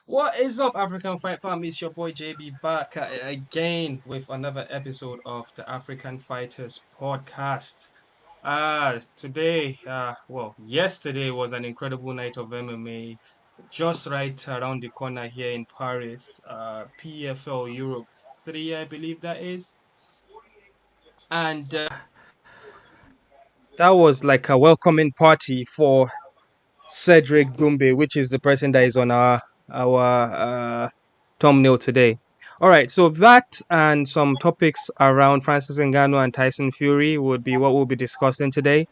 What is up, African Fight Fam? It's your boy JB back again with another episode of the African Fighters Podcast. Yesterday was an incredible night of MMA. Just right around the corner here in Paris, PFL Europe 3, I believe that is. And that was like a welcoming party for Cedric Doumbe, which is the person that is on our thumbnail today. All right, so that and some topics around Francis Ngannou and Tyson Fury would be what we'll be discussing today.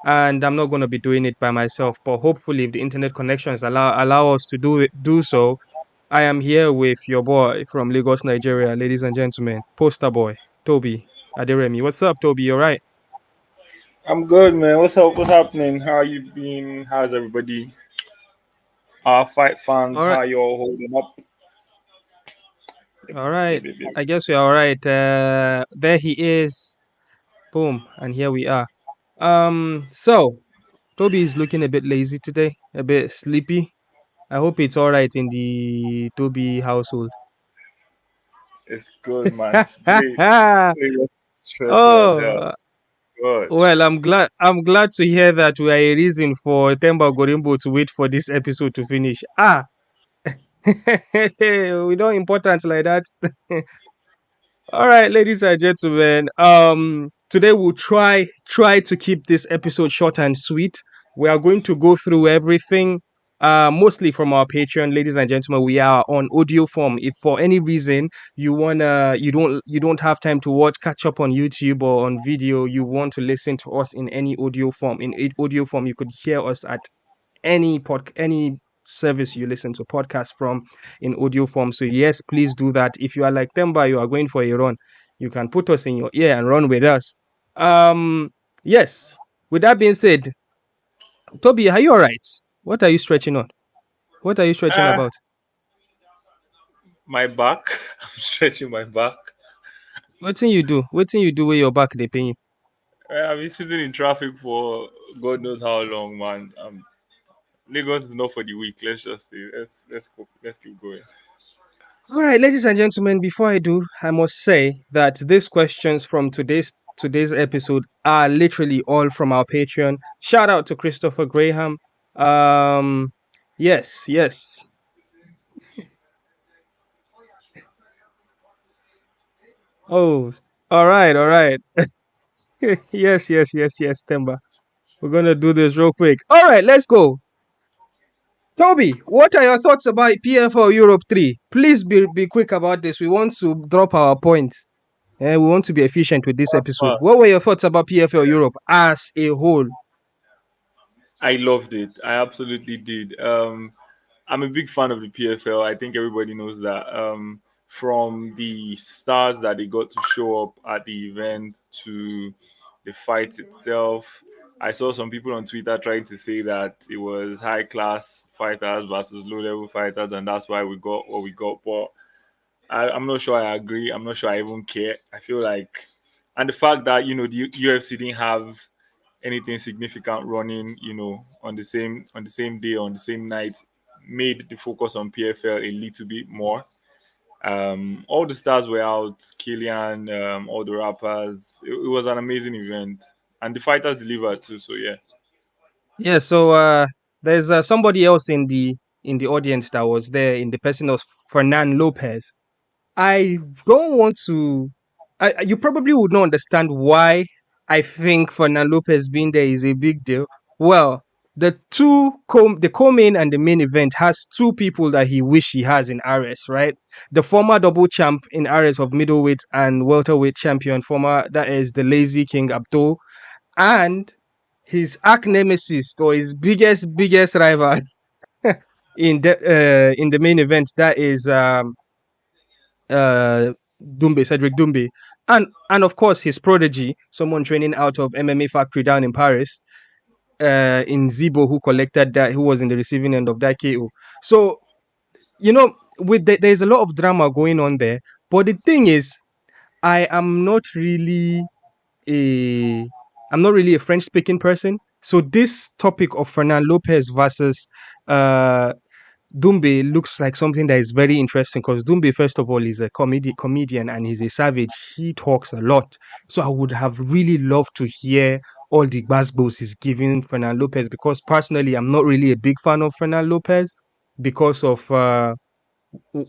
And I'm not going to be doing it by myself, but hopefully, if the internet connections allow us to do so, I am here with your boy from Lagos, Nigeria, ladies and gentlemen, poster boy Toby Aderemi. What's up, Toby? You all right? I'm good, man. What's up? What's happening? How you been? How's everybody? Our fight fans, All right, how you all holding up? Yep, all yep, right. yep, yep. I guess we're all right. There he is. Boom, and here we are. So Toby is looking a bit lazy today, a bit sleepy. I hope it's all right in the Toby household. It's good, man. It's great. It was stressful as hell. Oh, Good. well, I'm glad to hear that we are a reason for Temba Gorimbo to wait for this episode to finish. We don't important like that. All right, ladies and gentlemen. Today we'll try to keep this episode short and sweet. We are going to go through everything, mostly from our Patreon, ladies and gentlemen. We are on audio form. If for any reason you don't have time to catch up on YouTube or on video, you want to listen to us in any audio form. Audio form, you could hear us at any service you listen to podcast from in audio form. So yes, please do that. If you are like Temba, you are going for a run, you can put us in your ear and run with us. Um, yes. With that being said, Toby, are you all right? What are you stretching on? What are you stretching Ah, about? my back. I'm stretching my back. What thing you do with your back they pain you? I've been sitting in traffic for God knows how long, man. Lagos is not for the weak. Let's just say, let's keep going. All right, ladies and gentlemen, before I do, I must say that these questions from today's episode are literally all from our Patreon. Shout out to Christopher Graham. Um, yes, yes. Oh, all right, all right. Yes, yes, yes, yes, Temba. We're gonna do this real quick. All right, let's go. Toby, what are your thoughts about PFL Europe 3? Please be quick about this. We want to drop our points. We want to be efficient with this That's episode. fast. What were your thoughts about PFL Europe as a whole? I loved it. I absolutely did. I'm a big fan of the PFL. I think everybody knows that. From the stars that they got to show up at the event to the fight itself, I saw some people on Twitter trying to say that it was high class fighters versus low level fighters, and that's why we got what we got. But I'm not sure I agree. I'm not sure I even care. I feel like, and the fact that the UFC didn't have anything significant running, on the same day, on the same night, made the focus on PFL a little bit more. All the stars were out, Killian, all the rappers. It was an amazing event, and the fighters delivered too. So yeah, Yeah, so there's somebody else in the audience that was there in the person of Fernan Lopez. I don't want to. You probably would not understand why I think Fernan Lopez being there is a big deal. Well, the co-main and the main event has two people that he wish he has in RS, right? The former double champ in RS of middleweight and welterweight champion, former that is the Lazy King Abdul, and his arch nemesis or his biggest rival in the main event, that is Cedric Doumbe, and of course his prodigy, someone training out of MMA Factory down in Paris, in Zibo, who was in the receiving end of that KO. So there's a lot of drama going on there, but the thing is, I am not really a I'm not really a French speaking person. So this topic of Fernan Lopez versus uh Doumbe looks like something that is very interesting because Doumbe, first of all, is a comedian and he's a savage. He talks a lot. So I would have really loved to hear all the basketballs he's giving Fernand Lopez because personally, I'm not really a big fan of Fernand Lopez because of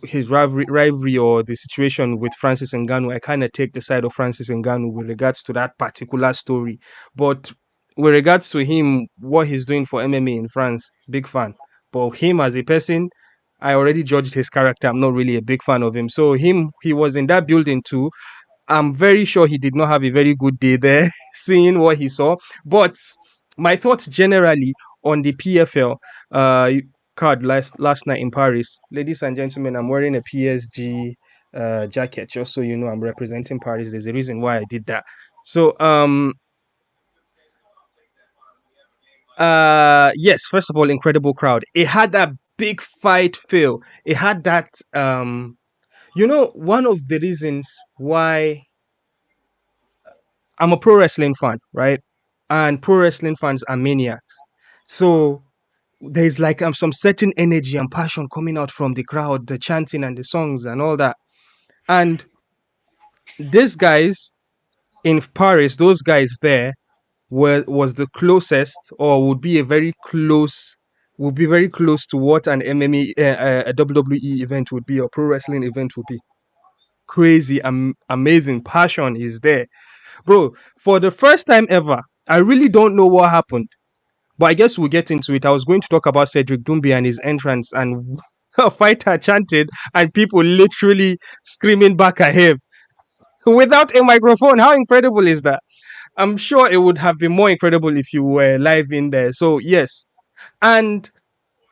his rivalry or the situation with Francis Ngannou. I kind of take the side of Francis Ngannou with regards to that particular story. But with regards to him, what he's doing for MMA in France, big fan. But him as a person, I already judged his character. I'm not really a big fan of him. So he was in that building too. I'm very sure he did not have a very good day there, seeing what he saw. But my thoughts generally on the PFL card last night in Paris, ladies and gentlemen, I'm wearing a PSG jacket, just so you know, I'm representing Paris. There's a reason why I did that. So yes, first of all, incredible crowd. It had that big fight feel. It had that one of the reasons why I'm a pro wrestling fan, right? And pro wrestling fans are maniacs. So there's like some certain energy and passion coming out from the crowd, the chanting and the songs and all that. And these guys in Paris, those guys there was the closest, or would be very close to what an MMA, a WWE event would be, or pro wrestling event would be. Crazy, amazing passion is there, bro. For the first time ever, I really don't know what happened. But I guess we'll get into it. I was going to talk about Cedric Doumbe and his entrance, and a fighter chanted, and people literally screaming back at him without a microphone. How incredible is that? I'm sure it would have been more incredible if you were live in there. So, yes. And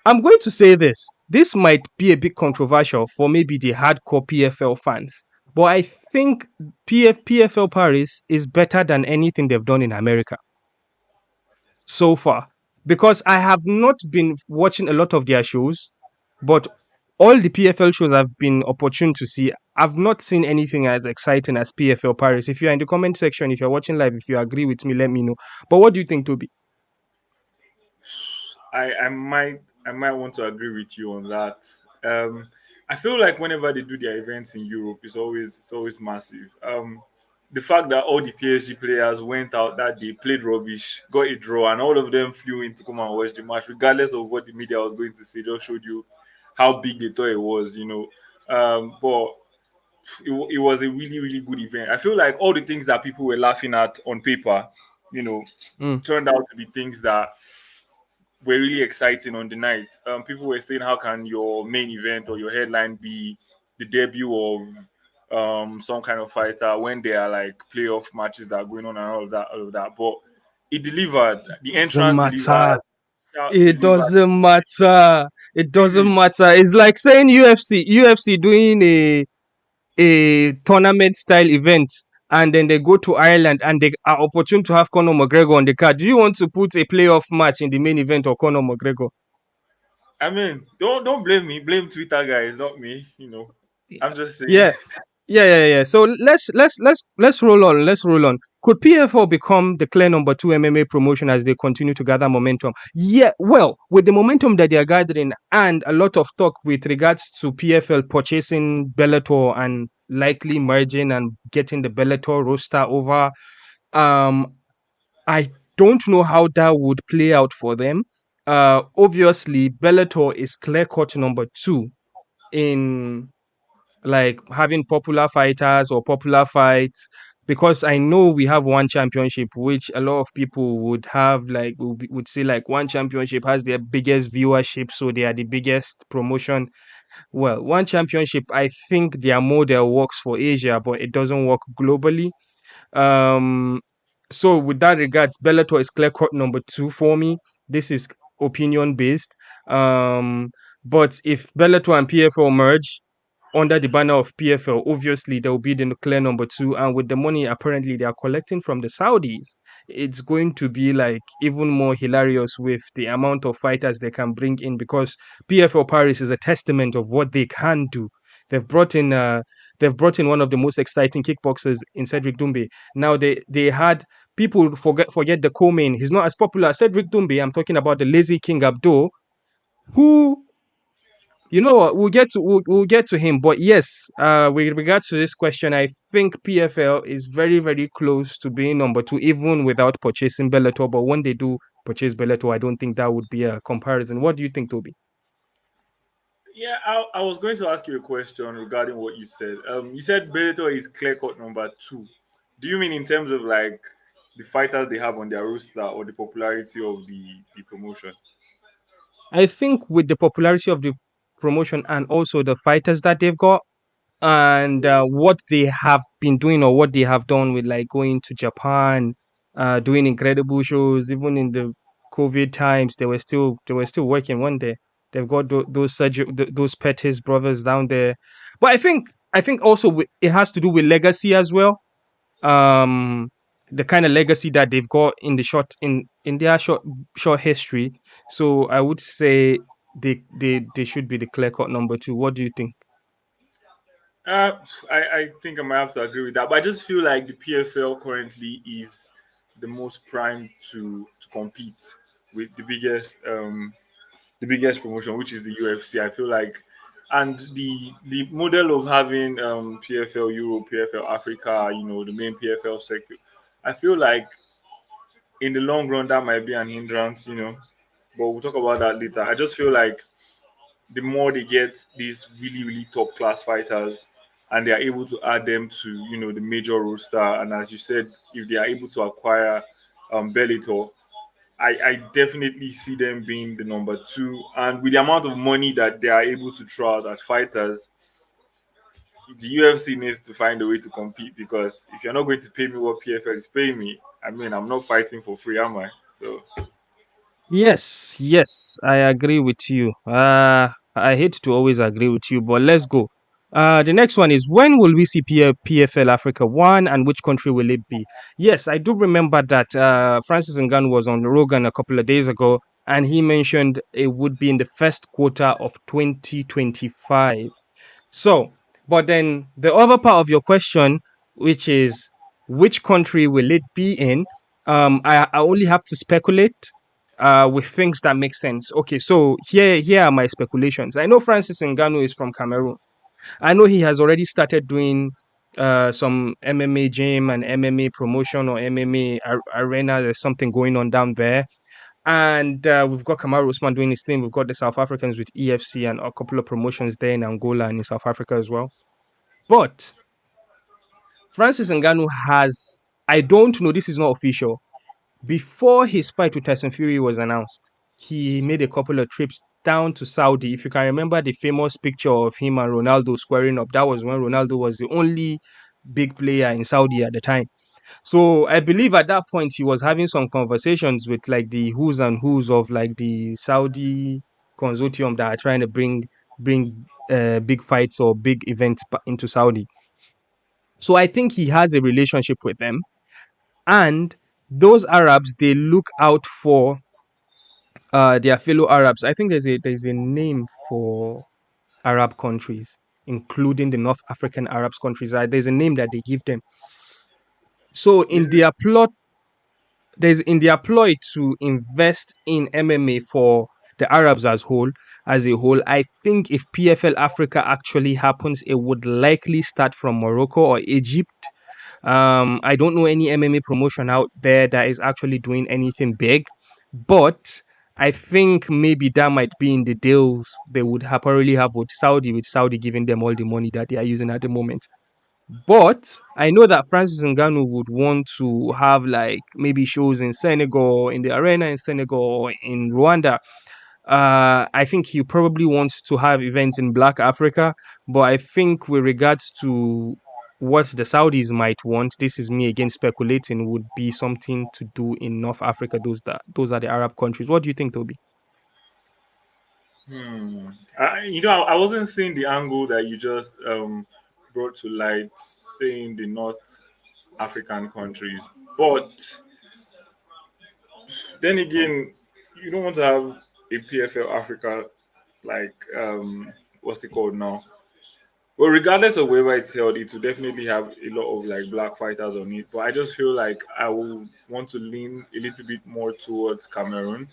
I'm going to say this. This might be a bit controversial for maybe the hardcore PFL fans. But I think PFL Paris is better than anything they've done in America so far, because I have not been watching a lot of their shows, but all the PFL shows I've been opportune to see, I've not seen anything as exciting as PFL Paris. If you're in the comment section, if you're watching live, if you agree with me, let me know. But what do you think, Toby? I might want to agree with you on that. I feel like whenever they do their events in Europe, it's always massive. The fact that all the PSG players went out that day, played rubbish, got a draw, and all of them flew in to come and watch the match, regardless of what the media was going to say, just showed you how big they thought it was. But it was a really, really good event. I feel like all the things that people were laughing at on paper, you know, Mm. turned out to be things that were really exciting on the night. People were saying, how can your main event or your headline be the debut of some kind of fighter when there are like playoff matches that are going on and all of that. But it delivered. The Doesn't entrance matter. delivered. Shout It delivered. doesn't matter. It doesn't Really. matter. It's like saying UFC doing a tournament style event, and then they go to Ireland and they are opportune to have Conor McGregor on the card. Do you want to put a playoff match in the main event or Conor McGregor? I mean, don't blame me. Blame Twitter guys, not me. I'm just saying. Yeah, yeah. So let's roll on. Let's roll on. Could PFL become the clear number two MMA promotion as they continue to gather momentum? Yeah, well, with the momentum that they are gathering and a lot of talk with regards to PFL purchasing Bellator and likely merging and getting the Bellator roster over, um, I don't know how that would play out for them. Obviously, Bellator is clear cut number two in like having popular fighters or popular fights, because I know we have one championship which a lot of people would have like would say like one championship has their biggest viewership, so they are the biggest promotion. Well, one championship, I think their model works for Asia but it doesn't work globally. um, so with that regards, Bellator is clear cut number two for me. This is opinion based. Um, but if Bellator and PFL merge under the banner of PFL, obviously there will be the clear number two. And with the money apparently they are collecting from the Saudis, it's going to be like even more hilarious with the amount of fighters they can bring in, because PFL Paris is a testament of what they can do. They've brought in one of the most exciting kickboxers in Cedric Doumbe. Now they had people forget the co-main. He's not as popular as Cedric Doumbe. I'm talking about the Lazy King Abdo, who You know what? We'll get to him, but yes, with regards to this question, I think PFL is very very close to being number two, even without purchasing Bellator. But when they do purchase Bellator, I don't think that would be a comparison. What do you think, Toby? Yeah, I was going to ask you a question regarding what you said. You said Bellator is clear cut number two. Do you mean in terms of like the fighters they have on their roster or the popularity of the promotion? I think with the popularity of the promotion and also the fighters that they've got, and what they have been doing or what they have done with like going to Japan, doing incredible shows. Even in the COVID times, they were still working. One day they've got those Pettis brothers down there. But I think also it has to do with legacy as well. Um, the kind of legacy that they've got in the in their short history. So I would say they should be the clear cut number two. What do you think? Uh, I think I might have to agree with that, but I just feel like the PFL currently is the most primed to compete with the biggest promotion, which is the UFC. I feel like, and the model of having PFL Europe, PFL Africa, the main PFL circuit. I feel like in the long run that might be an hindrance, but we'll talk about that later. I just feel like the more they get these really really top class fighters and they are able to add them to the major roster, and as you said, if they are able to acquire Bellator, I definitely see them being the number two. And with the amount of money that they are able to throw out at fighters, the UFC needs to find a way to compete, because if you're not going to pay me what PFL is paying me, I mean, I'm not fighting for free, am I? So Yes, yes, I agree with you. I hate to always agree with you, but let's go. The next one is, when will we see PFL Africa 1, and which country will it be? Yes, I do remember that Francis Ngannou was on Rogan a couple of days ago, and he mentioned it would be in the first quarter of 2025. So, but then the other part of your question, which is which country will it be in? I only have to speculate with things that make sense. Okay, so here are my speculations. I know Francis Ngannou is from Cameroon. I know he has already started doing some MMA gym and MMA promotion or MMA arena. There's something going on down there. And we've got Kamaru Usman doing his thing. We've got the South Africans with EFC and a couple of promotions there in Angola and in South Africa as well. But Francis Ngannou has, I don't know, this is not official. Before his fight with Tyson Fury was announced, he made a couple of trips down to Saudi. If you can remember the famous picture of him and Ronaldo squaring up, that was when Ronaldo was the only big player in Saudi at the time. So I believe at that point he was having some conversations with like the who's and who's of like the Saudi consortium that are trying to bring big fights or big events into Saudi. So I think he has a relationship with them, and those Arabs, they look out for their fellow Arabs. I think there's a name for Arab countries, including the North African Arab countries. There's a name that they give them. So is it in their ploy to invest in MMA for the Arabs as a whole, I think if PFL Africa actually happens, it would likely start from Morocco or Egypt. I don't know any MMA promotion out there that is actually doing anything big, but I think maybe that might be in the deals they would probably have with Saudi giving them all the money that they are using at the moment. But I know that Francis Ngannou would want to have like maybe shows in Senegal, in the arena in Senegal, or in Rwanda. I think he probably wants to have events in Black Africa. But I think with regards to what the Saudis might want, this is me again speculating, would be something to do in North Africa. Those are the Arab countries. What do you think, Toby? I wasn't seeing the angle that you just brought to light, saying the North African countries. But then again, you don't want to have a PFL Africa like what's it called now? Well, regardless of wherever it's held, it will definitely have a lot of like black fighters on it. But I just feel like I will want to lean a little bit more towards Cameroon,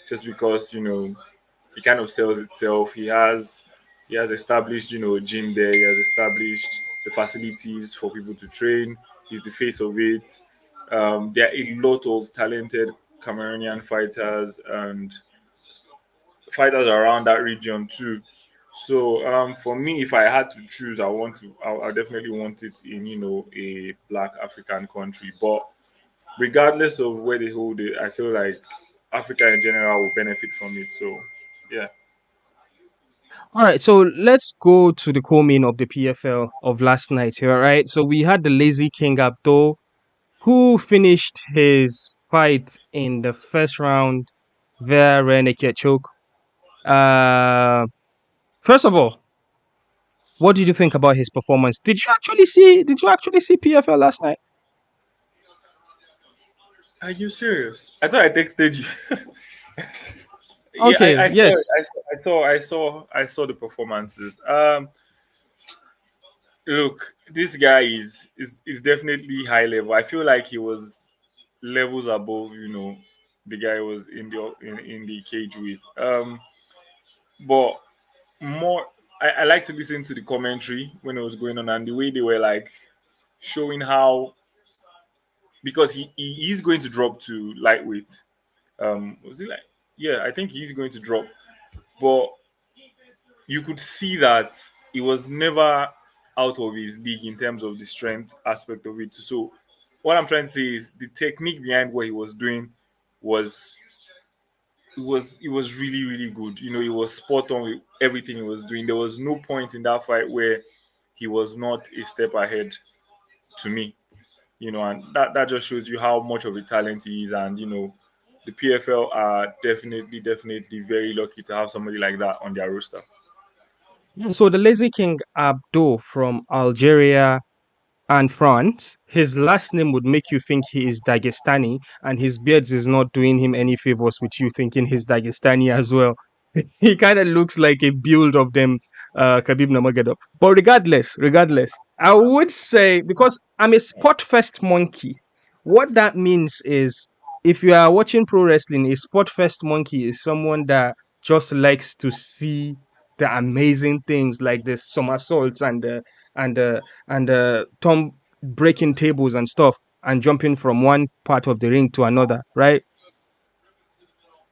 just because it kind of sells itself. He has He has established, a gym there. He has established the facilities for people to train. He's the face of it. There are a lot of talented Cameroonian fighters and fighters around that region too. So for me, if I had to choose, I definitely want it in a Black African country. But regardless of where they hold it, I feel like Africa in general will benefit from it. So yeah. All right, so let's go to the co-main of the PFL of last night here, all right? So we had the Lazy King Abdo, who finished his fight in the first round via rear naked choke. Uh, First of all, what did you think about his performance? Did you actually see PFL last night? Are you serious? I thought I texted you. Yeah, Okay, I saw it. yes. I saw the performances. Look, this guy is definitely high level. I feel like he was levels above, the guy was in the cage with. But more, I like to listen to the commentary when it was going on and the way they were like showing how, because he is going to drop to lightweight. Was it like, yeah, I think he's going to drop, but you could see that he was never out of his league in terms of the strength aspect of it. So what I'm trying to say is the technique behind what he was doing was it was really really good. He was spot on with everything he was doing. There was no point in that fight where he was not a step ahead to me. And that just shows you how much of a talent he is. And the PFL are definitely very lucky to have somebody like that on their roster. So the Lazy King Abdo from Algeria and France, his last name would make you think he is Dagestani, and his beards is not doing him any favors with you thinking he's Dagestani as well. He kind of looks like a build of them, Khabib Nurmagomedov. But regardless, I would say because I'm a spot first monkey. What that means is, if you are watching pro wrestling, a spot first monkey is someone that just likes to see the amazing things like the somersaults and Tom breaking tables and stuff and jumping from one part of the ring to another, right?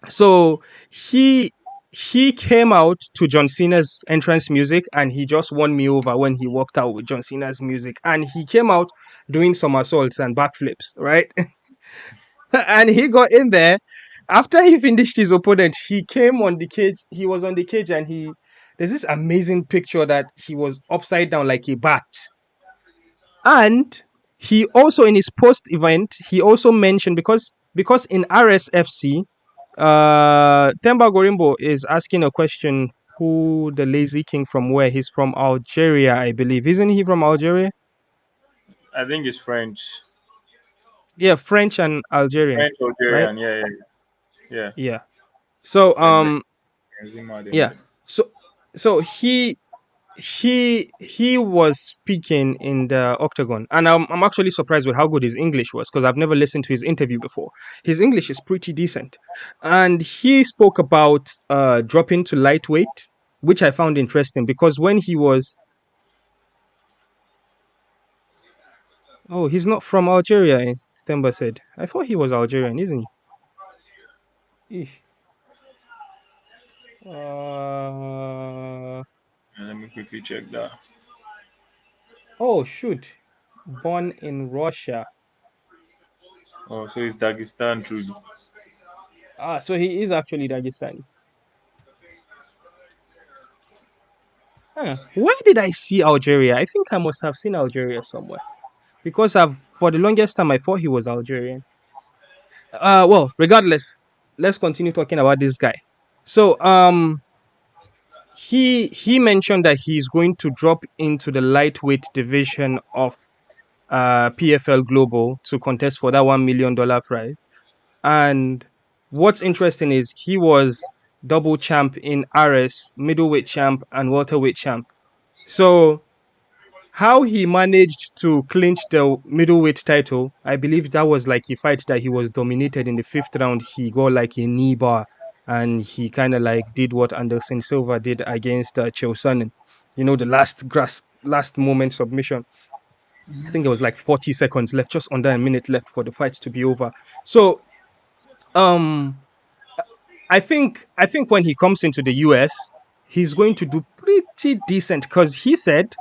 So he he came out to John Cena's entrance music and he just won me over when he walked out with John Cena's music and he came out doing somersaults and backflips, right? And he got in there after he finished his opponent. He came on the cage. He was on the cage and there's this amazing picture that he was upside down like a bat. And he also in his post event, he also mentioned because in RSFC, Temba Gorimbo is asking a question who the Lazy King from where? He's from Algeria, I believe. Isn't he from Algeria? I think it's French. Yeah, French and Algerian, French right? Algerian, yeah, yeah. Yeah. So Yeah. Benzema yeah. Dembele. So so he was speaking in the octagon and I'm actually surprised with how good his English was because I've never listened to his interview before. His English is pretty decent and he spoke about dropping to lightweight, which I found interesting because when he was oh he's not from Algeria, Themba said. I thought he was Algerian, isn't he? Eesh. uh Let me quickly check that. oh shoot, born in Russia. Oh, so it's Dagestan, truly. So he is actually Dagestani. Huh. Where did I see Algeria? I think I must have seen Algeria somewhere because I've for the longest time I thought he was Algerian. Well, regardless, let's continue talking about this guy. So, he mentioned that he's going to drop into the lightweight division of PFL Global to contest for that $1 million prize. And what's interesting is he was double champ in RS, middleweight champ, and welterweight champ. So how he managed to clinch the middleweight title, I believe that was like a fight that he was dominated in the fifth round. He got like a knee bar. and he kind of like did what Anderson Silva did against Chael Sonnen. You know, the last grasp, last moment submission. I think there was like 40 seconds left, just under a minute left for the fight to be over. So, um, I think when he comes into the US, he's going to do pretty decent because he said,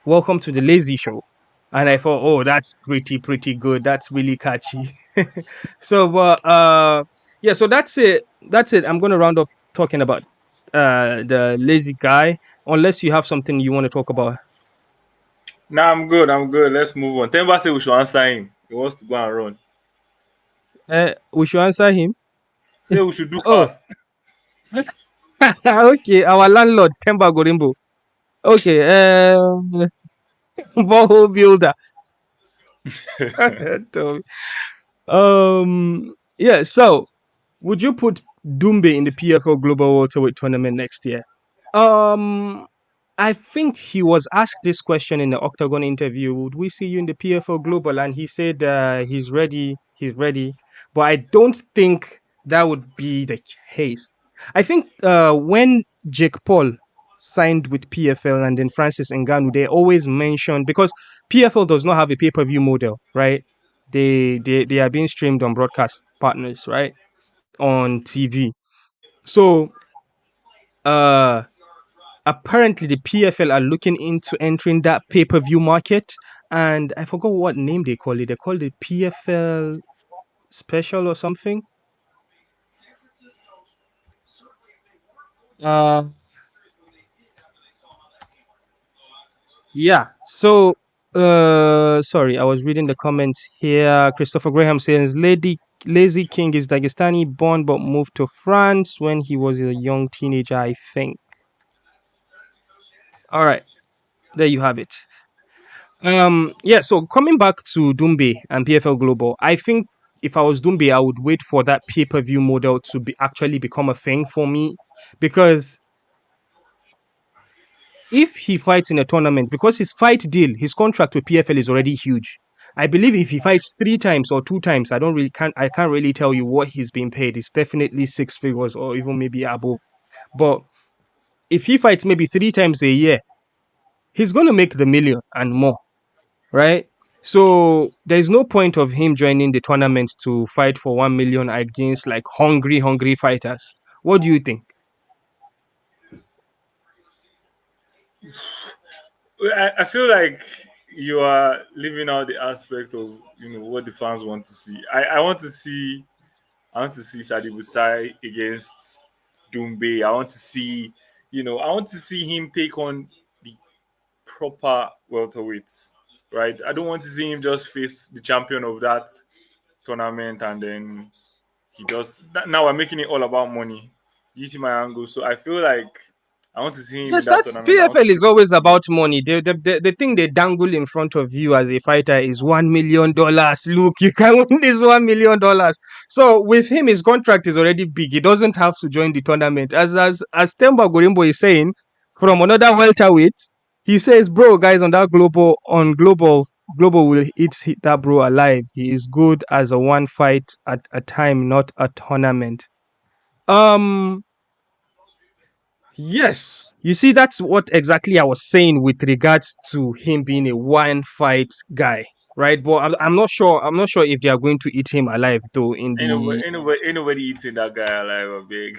"Welcome to the Lazy Show," and I thought, "Oh, that's pretty good. That's really catchy." So, but yeah, so that's it. That's it. I'm going to round up talking about the lazy guy, unless you have something you want to talk about. Nah, I'm good. I'm good. Let's move on. Temba said we should answer him. He wants to go and run. We should answer him. Say we should do Oh, fast. okay. Our landlord, Temba Gorimbo. Okay. Borehole builder. Yeah. So, would you put Doumbe in the PFL Global Welterweight tournament next year? Um, I think he was asked this question in the Octagon interview. Would we see you in the PFL Global? And he said he's ready. He's ready. But I don't think that would be the case. I think when Jake Paul signed with PFL and then Francis Ngannou, they always mentioned because PFL does not have a pay-per-view model, right? They are being streamed on broadcast partners, right? On TV. So uh apparently the PFL are looking into entering that pay-per-view market, and I forgot what name they call it. They call it PFL special or something. Uh yeah. So sorry, I was reading the comments here. Christopher Graham says Lady Lazy King is Dagestani born but moved to France when he was a young teenager, I think. All right, there you have it. Yeah, so coming back to Doombe and PFL Global, I think if I was Doombe, I would wait for that pay-per-view model to be actually become a thing for me. Because if he fights in a tournament, because his fight deal, his contract with PFL is already huge. I believe if he fights 3 times or 2 times, I can't really tell you what he's being paid. It's definitely six figures or even maybe above. But if he fights maybe 3 times a year, he's gonna make the million and more, right? So there's no point of him joining the tournament to fight for 1 million against like hungry fighters. What do you think? I feel like you are leaving out the aspect of what the fans want to see. I want to see Sadi Busai against Doombe. I want to see him take on the proper welterweights, right? I don't want to see him just face the champion of that tournament and then now we're making it all about money. You see my angle, so I feel like I want to see him in Yes, that that's tournament. I want to PFL see. is always about money. The thing they dangle in front of you as a fighter is $1 million. Look, you can win this $1 million. So with him, his contract is already big. He doesn't have to join the tournament. As Temba Gorimbo is saying, from another welterweight, he says, "Bro, guys, on that global will hit that bro alive. He is good as a one fight at a time, not a tournament." Um, Yes. You see, that's what exactly I was saying with regards to him being a one fight guy, right? But I'm not sure. I'm not sure if they are going to eat him alive though. In the Ain't nobody eating that guy alive, a big.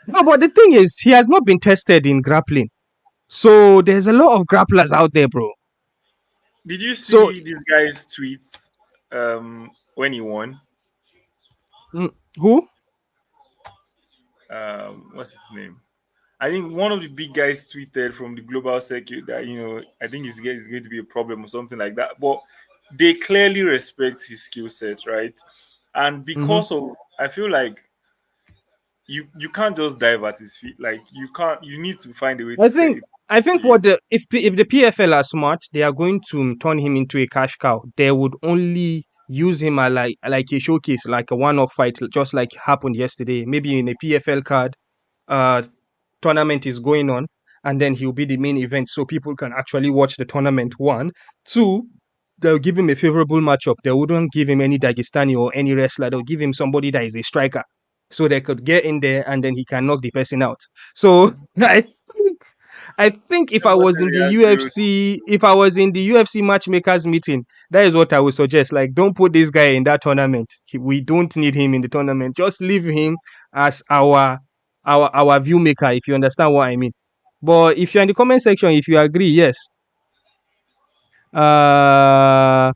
no, but the thing is, he has not been tested in grappling. So there's a lot of grapplers out there, bro. Did you So see this guy's tweets when he won? who? What's his name? I think one of the big guys tweeted from the global circuit that I think is going to be a problem or something like that. But they clearly respect his skill set, right? And Hmm. because of, I feel like you can't just dive at his feet. Like you can't. You need to find a way I to set think it I for think you. what the if the PFL are smart, they are going to turn him into a cash cow. They would only use him as like a showcase, like a one-off fight, just like happened yesterday. Maybe in a PFL card, uh, tournament is going on, and then he'll be the main event, so people can actually watch the tournament. One, two, they'll give him a favorable matchup. They wouldn't give him any Dagestani or any wrestler. They'll give him somebody that is a striker. so they could get in there and then he can knock the person out. So think I think if I What was a in the reaction. UFC, if I was in the UFC matchmakers meeting, that is what I would suggest. Like, don't put this guy in that tournament. We don't need him in the tournament. Just leave him as our view maker, if you understand what I mean. But if you're in the comment section, if you agree, yes. Uh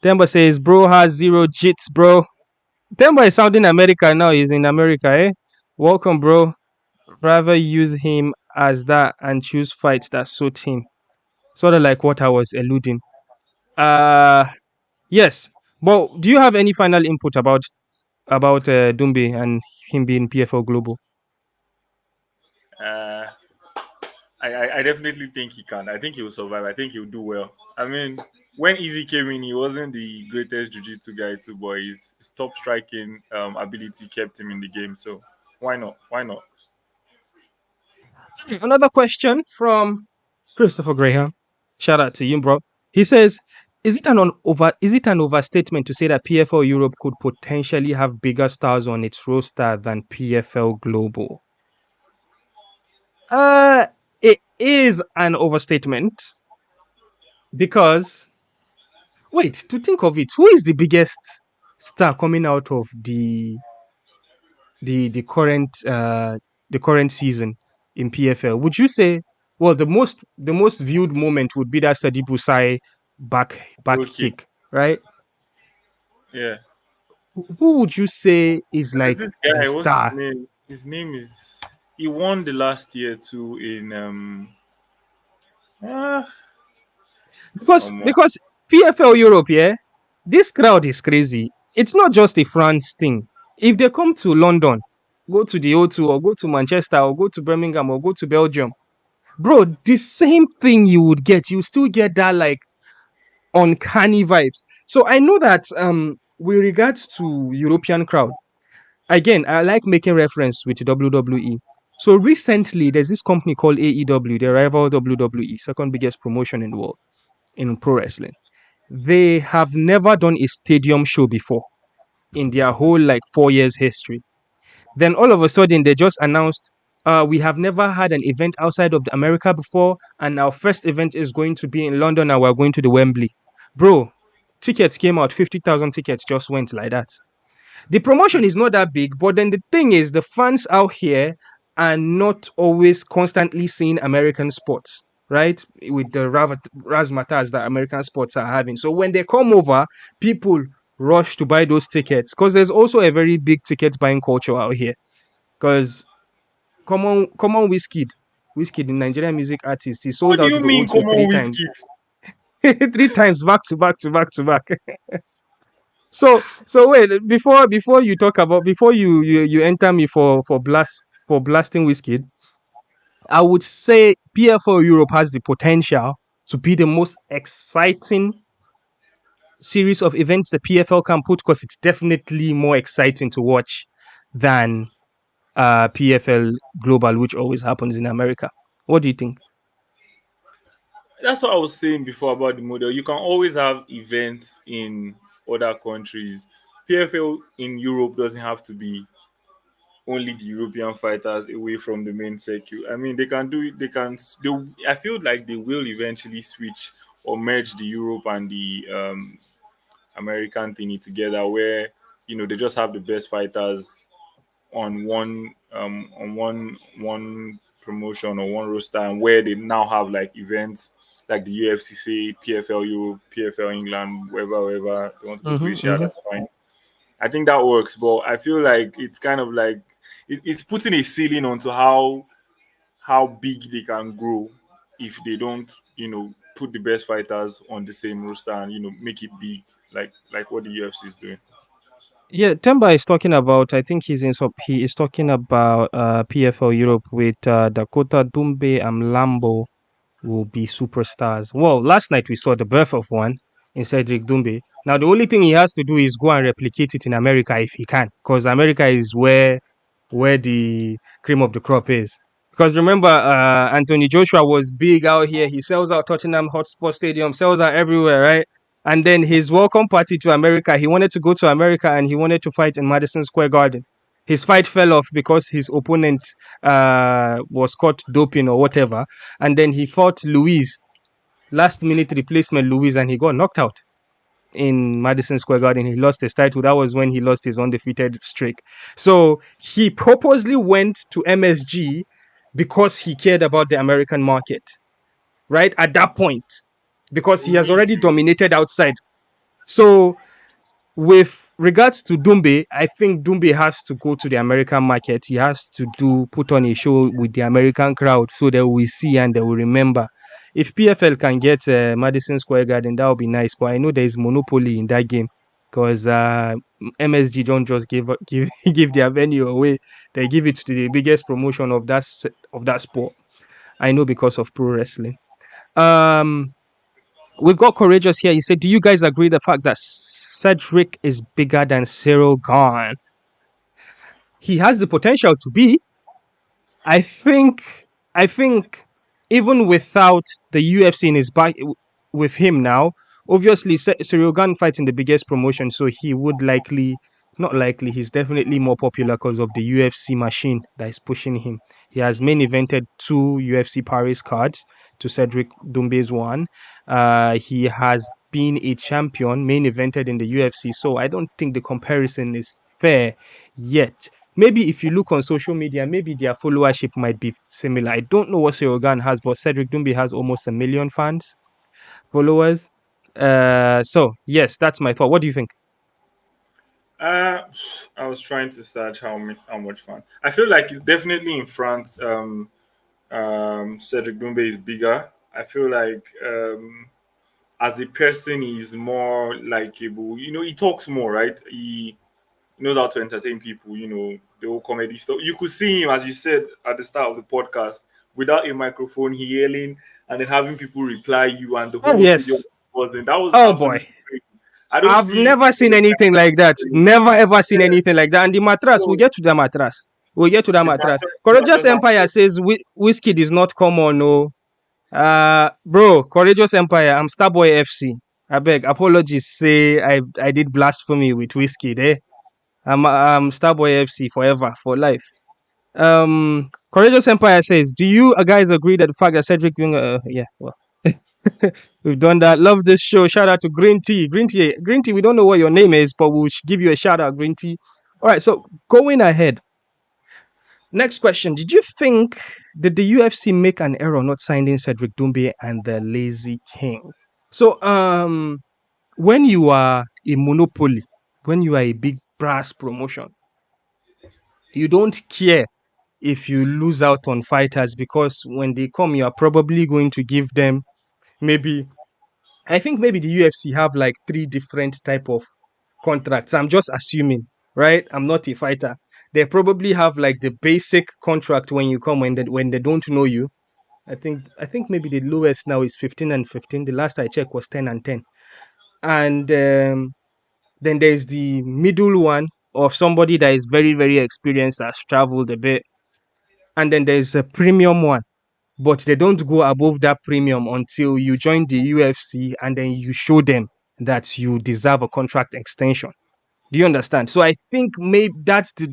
Temba says, bro has zero jits, bro. Temba is sounding America now. He's in America, eh? Welcome, bro. Rather use him as that and choose fights that suit him. Sort of like what I was alluding. Uh yes. But do you have any final input about Doumbe and him being PFL Global? Uh, I definitely think he can. I think he will survive. I think he'll do well. I mean, when Easy came in, he wasn't the greatest jiu-jitsu guy too, but his top striking ability kept him in the game. So why not? Why not? Another question from Christopher Graham. Shout out to you, bro. He says, is it an overstatement to say that PFL Europe could potentially have bigger stars on its roster than PFL Global? Uh it is an overstatement because wait, to think of it, who is the biggest star coming out of the current the current season in PFL? Would you say, well, the most viewed moment would be that Sadi Busai back Okay. kick, right? Yeah. Who would you say is There's like this the guy. What's his star? name? His name is. He won the last year too in uh, Because um, because PFL Europe, yeah, this crowd is crazy. It's not just a France thing. If they come to London, go to the O2 or go to Manchester or go to Birmingham or go to Belgium, bro, the same thing you would get. You still get that like uncanny vibes. So I know that with regards to European crowd, again, I like making reference with WWE. So recently there's this company called AEW, the rival WWE, second biggest promotion in the world in pro wrestling. They have never done a stadium show before in their whole like 4 years history. Then all of a sudden they just announced, we have never had an event outside of America before, and our first event is going to be in London, and we're going to the Wembley. Bro, tickets came out, 50,000 tickets just went like that. The promotion is not that big, but then the thing is, the fans out here are not always constantly seeing American sports, right? With the razzmatazz that American sports are having. So when they come over, people rush to buy those tickets because there's also a very big ticket buying culture out here. Because common Whiskey, the Nigerian music artist, he sold what do out you the mean, O2 common three times, whiskey? three times back to back to back to back. So wait, before you talk about before you enter me for blasting Whiskey, I would say PFL Europe has the potential to be the most exciting series of events the PFL can put because it's definitely more exciting to watch than PFL Global, which always happens in America. What do you think? That's what I was saying before about the model. You can always have events in other countries. PFL in Europe doesn't have to be only the European fighters away from the main circuit. I mean, they can do it. They can. I feel like they will eventually switch or merge the Europe and the American thingy together, where they just have the best fighters on one promotion or one roster, and where they now have like events like the UFC, say PFL Europe, PFL England, wherever they want to go to Mm-hmm, Asia, mm-hmm. that's fine. I think that works, but I feel like it's kind of like it's putting a ceiling onto how big they can grow if they don't, put the best fighters on the same roster and make it big like what the UFC is doing. Yeah, Temba is talking about. I think he is talking about PFL Europe with Dakota Dumbe and Lambo will be superstars. Well, last night we saw the birth of one in Cedric Dumbe. Now the only thing he has to do is go and replicate it in America if he can, because America is where the cream of the crop is. Because remember, Anthony Joshua was big out here. He sells out Tottenham Hotspur Stadium, sells out everywhere, right? And then his welcome party to America, he wanted to go to America and he wanted to fight in Madison Square Garden. His fight fell off because his opponent was caught doping or whatever, and then he fought Luis, last minute replacement Luis, and he got knocked out in Madison Square Garden. He lost his title. That was when he lost his undefeated streak. So he purposely went to MSG because he cared about the American market, right? At that point, because he has Me already too. dominated outside. So with regards to Doumbe, I think Doumbe has to go to the American market. He has to put on a show with the American crowd so they will see and they will remember. If PFL can get Madison Square Garden, that would be nice. But I know there is monopoly in that game because MSG don't just give give their venue away. They give it to the biggest promotion of of that sport. I know because of pro wrestling. Um, we've got Courageous here. He said, "Do you guys agree the fact that Cedric is bigger than Cyril Gahn? He has the potential to be. I think. I think even without the UFC in his back with him now, obviously Cyril Gahn fights in the biggest promotion, so he would likely." Not likely, he's definitely more popular because of the UFC machine that is pushing him. He has main evented 2 UFC Paris cards to Cedric Dumbe's one. He has been a champion, main evented in the UFC. So I don't think the comparison is fair yet. Maybe if you look on social media, maybe their followership might be similar. I don't know what Cyril has, but Cedric Dumbe has almost 1 million fans, followers. So yes, that's my thought. What do you think? Uh, I was trying to search how much fun. I feel like it's definitely in France. Cedric Doumbé is bigger. I feel like as a person, he's more likable. You know, he talks more, right? He knows how to entertain people. You know, the whole comedy stuff. You could see him, as you said at the start of the podcast, without a microphone, he yelling and then having people reply you, and the Oh whole stadium yes. buzzing. That was Oh boy. absolutely crazy. I don't I've see never seen any anything like that. kind of Never ever seen anything like that. And the mattress, we'll so get to the mattress. We'll get to that the mattress. mattress Courageous that Empire says whiskey is not common, no. Bro, Courageous Empire, I'm Starboy FC. I beg, apologies. Say I did blasphemy with whiskey there. I'm Starboy FC forever, for life. Courageous Empire says, do you guys agree that the fact that Cedric doing yeah, well, we've done that. Love this show. Shout out to Green Tea. Green Tea, we don't know what your name is, but we'll give you a shout out, Green Tea. All right, so going ahead. Next question. Did the UFC make an error not signing Cedric Doumbé and the Lazy King? So when you are a monopoly, when you are a big brass promotion, you don't care if you lose out on fighters because when they come, you are probably going to give them maybe I think maybe the UFC have like 3 different type of contracts. I'm just assuming, right? I'm not a fighter. They probably have like the basic contract when you come when they don't know you. I think maybe the lowest now is 15 and 15. The last I checked was 10 and 10. And then there's the middle one of somebody that is very very experienced, has traveled a bit, and then there's a premium one, but they don't go above that premium until you join the UFC and then you show them that you deserve a contract extension. Do you understand? So I think maybe that's the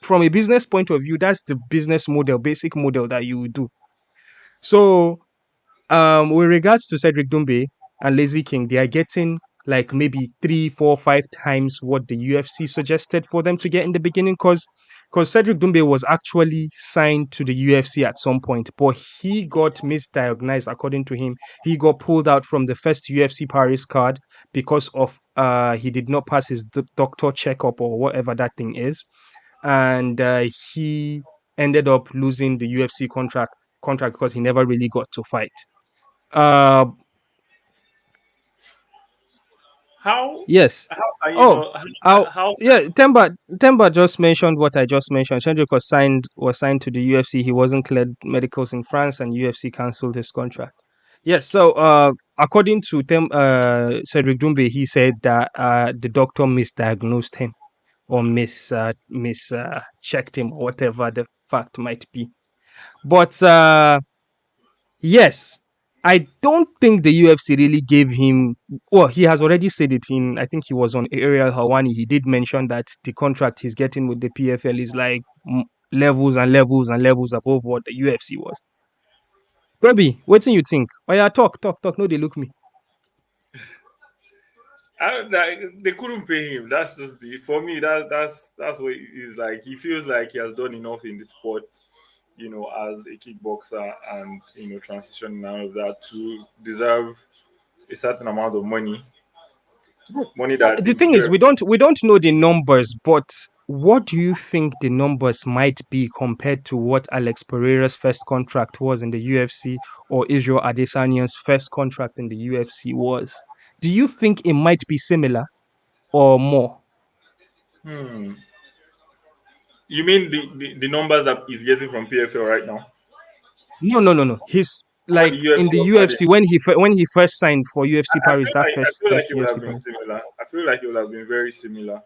from a business point of view, that's the business model, basic model that you would do. So with regards to Cedric Doumbé and Lazy King, they are getting like maybe 3, 4, 5 times what the UFC suggested for them to get in the beginning. Because Cedric Doumbé was actually signed to the UFC at some point, but he got misdiagnosed. According to him, he got pulled out from the first UFC Paris card because of he did not pass his doctor checkup or whatever that thing is, and he ended up losing the UFC contract because he never really got to fight. Uh, how yes. how are you Oh, not how yeah. Temba just mentioned what I just mentioned. Cedric was signed to the UFC. He wasn't cleared medicals in France, and UFC cancelled his contract. Yes. So, according to Cedric Doumbé, he said that the doctor misdiagnosed him or mis checked him or whatever the fact might be. But yes, I don't think the UFC really gave him. Well, he has already said it in. I think he was on Ariel Hawani. He did mention that the contract he's getting with the PFL is like levels and levels and levels above what the UFC was. Grabby, what do you think? Oh yeah, talk. No, they look me. They couldn't pay him. That's just the for me. That's what he's like. He feels like he has done enough in the sport, as a kickboxer, and transition and all of that to deserve a certain amount of money that The the thing is, UFC. we don't know the numbers, but what do you think the numbers might be compared to what Alex Pereira's first contract was in the UFC or Israel Adesanya's first contract in the UFC was? Do you think it might be similar or more? Hmm. You mean the numbers that he's getting from PFL right now, No. He's or the like in UFC the offered him? UFC when he first signed for UFC I Paris, feel that like I first feel like first it would UFC have been Paris. similar. I feel like it would have been very similar.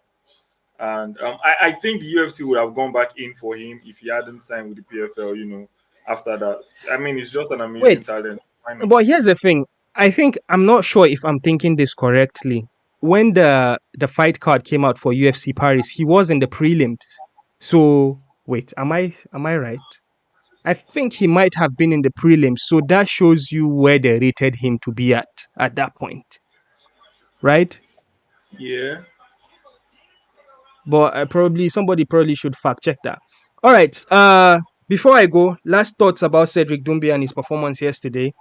And I think the UFC would have gone back in for him if he hadn't signed with the PFL, after that. I mean, he's just an Wait, amazing talent. Why not? but here's the thing. I think I'm not sure if I'm thinking this correctly. When the fight card came out for UFC Paris, he was in the prelims. So wait, am I right? I think he might have been in the prelims. So that shows you where they rated him to be at that point, right? Yeah. But somebody probably should fact check that. All right. Before I go, last thoughts about Cedric Doumbe and his performance yesterday.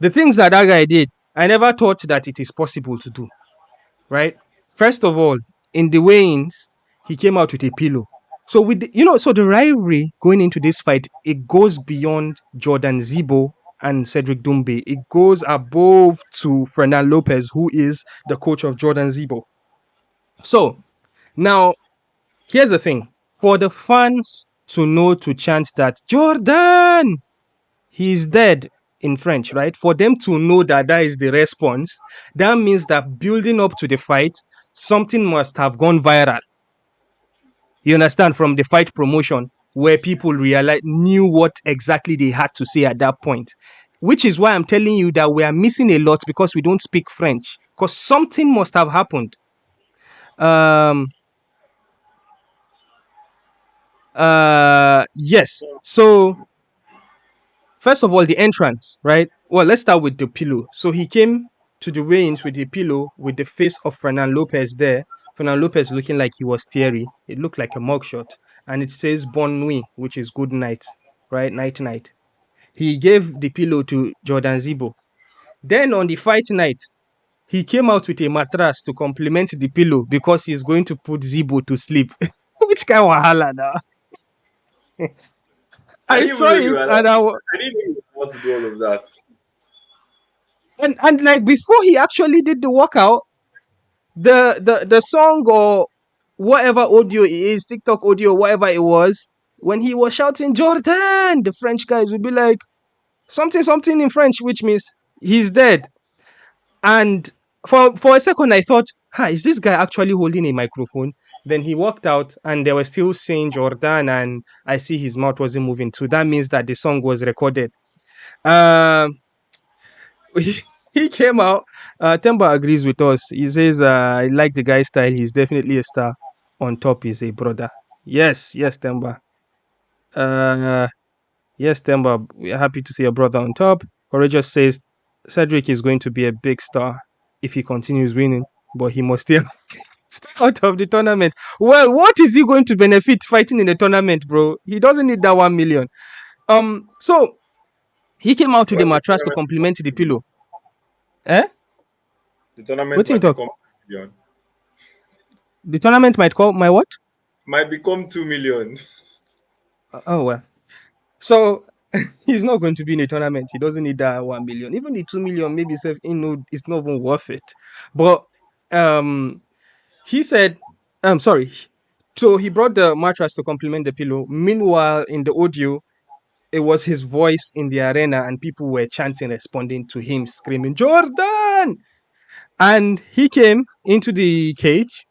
The things that guy did, I never thought that it is possible to do. Right? First of all, in the weigh-ins, he came out with a pillow. So so the rivalry going into this fight, it goes beyond Jordan Zibo and Cedric Doumbe. It goes above to Fernan Lopez, who is the coach of Jordan Zibo. So now here's the thing. For the fans to know to chant that Jordan, he's dead in French, right? For them to know that that is the response, that means that building up to the fight, something must have gone viral. You understand, from the fight promotion where people knew what exactly they had to say at that point. Which is why I'm telling you that we are missing a lot because we don't speak French. Because something must have happened. Um yes. So first of all, the entrance, right? Well, let's start with the pillow. So he came to the weigh-ins with the pillow with the face of Fernan Lopez there. Fernan Lopez looking like he was teary. It looked like a mugshot. And it says Bonne nuit, which is good night, right? Night night. He gave the pillow to Jordan Zibo. Then on the fight night, he came out with a mattress to complement the pillow because he's going to put Zibo to sleep. Which kind of wahala now? I I didn't even saw know you it were and I didn't know you were about to do all of that. and like before he actually did the workout, the song or whatever audio it is, TikTok audio, whatever it was, when he was shouting Jordan, the French guys would be like something in French, which means he's dead. And for a second, I thought, is this guy actually holding a microphone? Then he walked out, and they were still saying Jordan, and I see his mouth wasn't moving too. That means that the song was recorded. Um, he came out. Temba agrees with us. He says, I like the guy's style. He's definitely a star. On top is a brother. Yes, Temba. Uh, yes, Temba. We're happy to see a brother on top. Courageous says, Cedric is going to be a big star if he continues winning, but he must still stay out of the tournament. Well, what is he going to benefit fighting in the tournament, bro? He doesn't need that 1 million. So he came out with the Well, mattress to complement the pillow. Eh? the tournament What you might talk? become 2 million. The tournament might call my what? Might become 2 million. Oh well. So he's not going to be in a tournament. He doesn't need that 1 million. Even the 2 million, maybe self it's not even worth it. But um he said, I'm sorry. So he brought the mattress to complement the pillow. Meanwhile, in the audio, it was his voice in the arena, and people were chanting, responding to him, screaming, Jordan! And he came into the cage.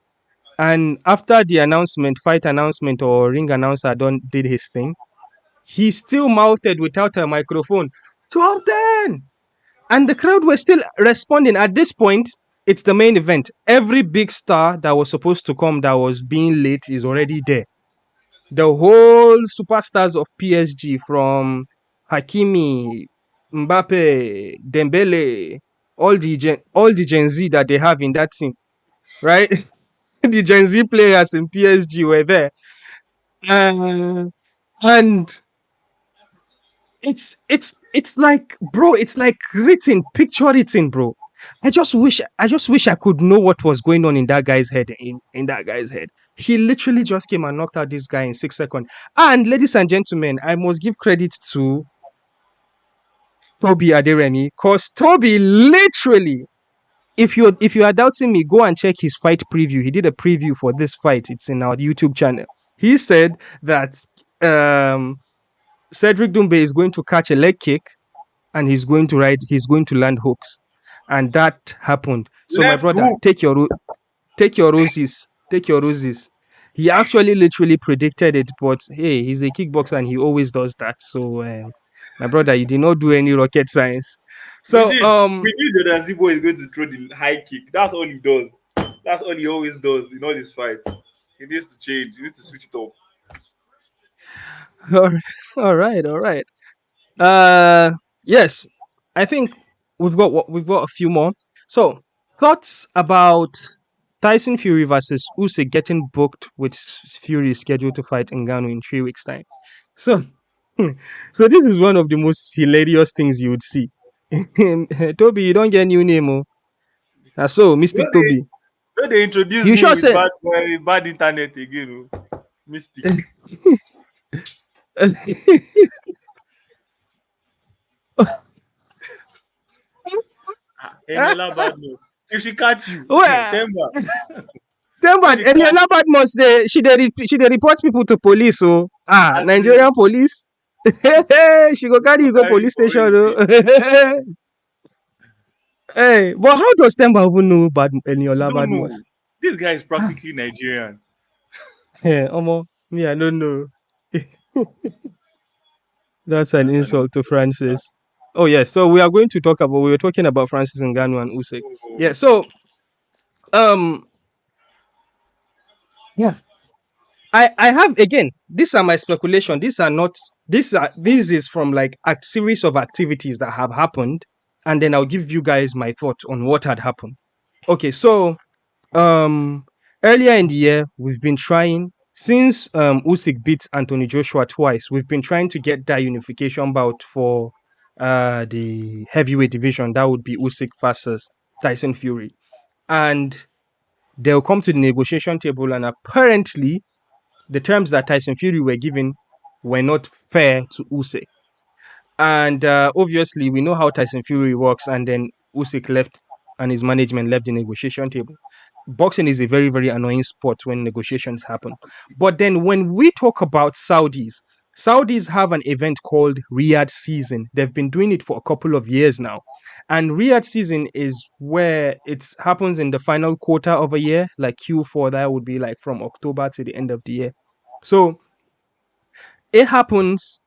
And after the fight announcement or ring announcer did his thing, he still mouthed without a microphone, Jordan! And the crowd were still responding. At this point, it's the main event. Every big star that was supposed to come that was being late is already there. The whole superstars of PSG from Hakimi, Mbappe, Dembele, all the Gen Z that they have in that team, right? The Gen Z players in PSG were there. Uh, and it's like, bro, it's like written, picture written, bro. I just wish I could know what was going on in that guy's head. In that guy's head, he literally just came and knocked out this guy in 6 seconds. And ladies and gentlemen, I must give credit to Toby Aderemi, because Toby literally, if you are doubting me, go and check his fight preview. He did a preview for this fight. It's in our YouTube channel. He said that um Cedric Doumbe is going to catch a leg kick and he's going to land hooks. And that happened. So my Left brother, hook. take your roses. Take your roses. He actually literally predicted it, but hey, he's a kickboxer and he always does that. So my brother, you did not do any rocket science. We So did. We knew that Zibo is going to throw the high kick. That's all he does. That's all he always does in all his fights. He needs to change. He needs to switch it up. all right, all right, all right. Uh, yes, I think we've got a few more. So thoughts about Tyson Fury versus Usyk getting booked with Fury is scheduled to fight Ngannou in 3 weeks' time. So, so this is one of the most hilarious things you would see. Toby, you don't get new name, oh. So When Mystic they, Toby, when they introduce you me sure with said. bad internet again, oh, Mystic. Eniola Badmus. If she catch you, Well, Temba. then If but she catch Eniola Badmus, she dey report people to police. So as in Nigerian police. She go carry go you go carry you police for station. waiting. Oh. Hey, but how does Temba even know You Eniola don't Badmus? know. This guy is Ah, practically Nigerian. hey, Omo, me I don't know. That's an That's an insult to insult. Francis. Oh yeah, so we were talking about Francis Ngannou and Usyk. Oh, Yeah, so um yeah, I have, again, these are my speculation. These are not this is from like a series of activities that have happened, and then I'll give you guys my thoughts on what had happened. Okay, so um earlier in the year, we've been trying, since Usyk beat Anthony Joshua twice, we've been trying to get that unification bout for the heavyweight division. That would be Usyk versus Tyson Fury. And they'll come to the negotiation table, and apparently the terms that Tyson Fury were given were not fair to Usyk. And obviously, we know how Tyson Fury works. And then Usyk left, and his management left the negotiation table. Boxing is a very, very annoying sport when negotiations happen. But then when we talk about Saudis have an event called Riyadh Season. They've been doing it for a couple of years now. And Riyadh Season is where it happens in the final quarter of a year, like Q4, that would be like from October to the end of the year. So it happens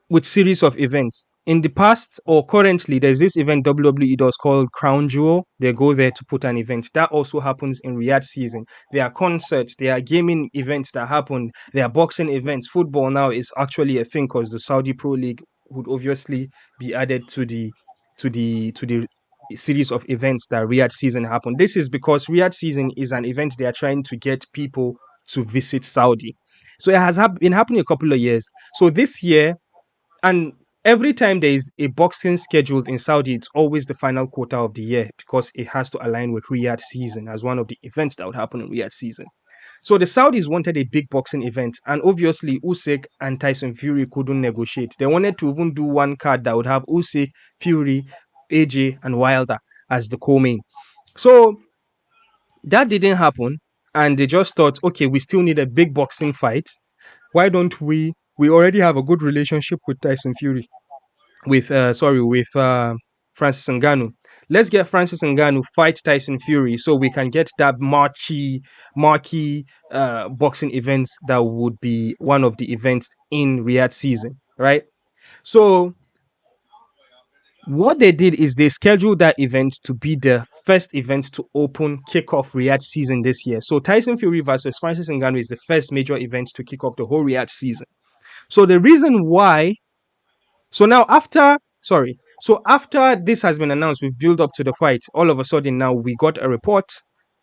with series of events. In the past or currently, there's this event WWE does called Crown Jewel. They go there to put an event. That also happens in Riyadh Season. There are concerts, there are gaming events that happen, there are boxing events. Football now is actually a thing because the Saudi Pro League would obviously be added to the series of events that Riyadh Season happen. This is because Riyadh Season is an event they are trying to get people to visit Saudi. So it has been happening a couple of years. So this year, and every time there is a boxing scheduled in Saudi, it's always the final quarter of the year because it has to align with Riyadh Season as one of the events that would happen in Riyadh Season. So the Saudis wanted a big boxing event, and obviously Usyk and Tyson Fury couldn't negotiate. They wanted to even do one card that would have Usyk, Fury, AJ, and Wilder as the co-main. So that didn't happen, and they just thought, okay, we still need a big boxing fight. Why don't we already have a good relationship with Tyson Fury, with Francis Ngannou. Let's get Francis Ngannou fight Tyson Fury so we can get that marquee boxing events that would be one of the events in Riyadh Season, right? So What they did is they scheduled that event to be the first event to open kickoff Riyadh season this year. So Tyson Fury versus Francis Ngannou is the first major event to kick off the whole Riyadh season. So the reason why, so now after, sorry, so after this has been announced, we've built up to the fight. All of a sudden now we got a report